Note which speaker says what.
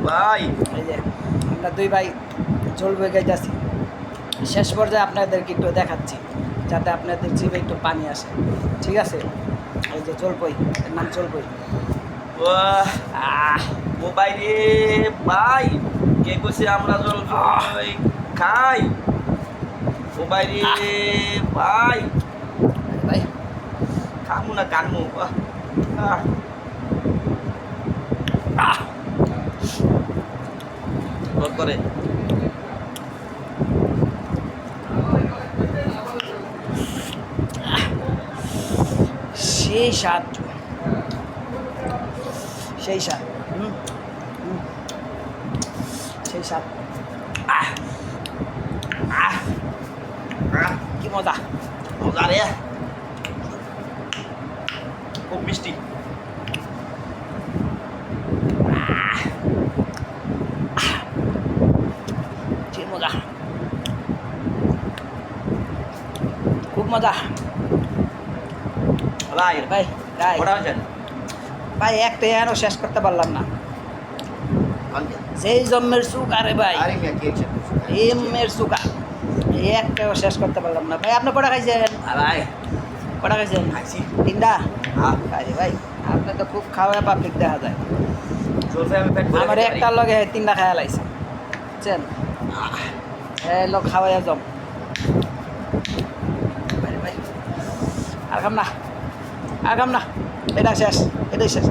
Speaker 1: ভাই
Speaker 2: এই যে আমরা দুই ভাই ঝোল বয়ে যাচ্ছি, শেষ পর্যায়ে আপনাদেরকে একটু দেখাচ্ছি যাতে আপনাদের জিভে একটু পানি আসে, ঠিক আছে? এই যে জলপই, এর নাম জলপই।
Speaker 1: মোবাইলে ভাই কে কইছে আমরা জলপাই খাই? মোবাইলে ভাই
Speaker 2: ভাই
Speaker 1: খামু না কানমু করে
Speaker 2: সেই স্বাদ, সেই স্বাদ, সেই স্বাদ, কি মজা,
Speaker 1: মজা রে, খুব মিষ্টি।
Speaker 2: কি মজা, খুব মজা
Speaker 1: ভাই
Speaker 2: ভাই। ভাই
Speaker 1: ওটা হচ্ছে
Speaker 2: ভাই একটা এখনো শেষ করতে পারলাম না, যেই জন্মের সুখ। আরে ভাই
Speaker 1: আরে মিয়া কি হচ্ছে
Speaker 2: এমের সুখা, একটাও শেষ করতে পারলাম না ভাই। আপনি কটা খাইছেন?
Speaker 1: ভাই
Speaker 2: কটা খাইছেন?
Speaker 1: খাইছি।
Speaker 2: তিনটা?
Speaker 1: হ্যাঁ
Speaker 2: আরে ভাই আপনি তো খুব খাওয়া পাবলিক দেখা যায়।
Speaker 1: জলপাই আমি পেট ভরে
Speaker 2: আমার
Speaker 1: খেতে পারি।
Speaker 2: একটার লগে তিনটা খাওয়া লাইছে, বুঝছেন? এই লোক খাওয়াইয়া জম ভাই, আর খাম না, আর খাম না, এটা শেষ, এটাই শেষ।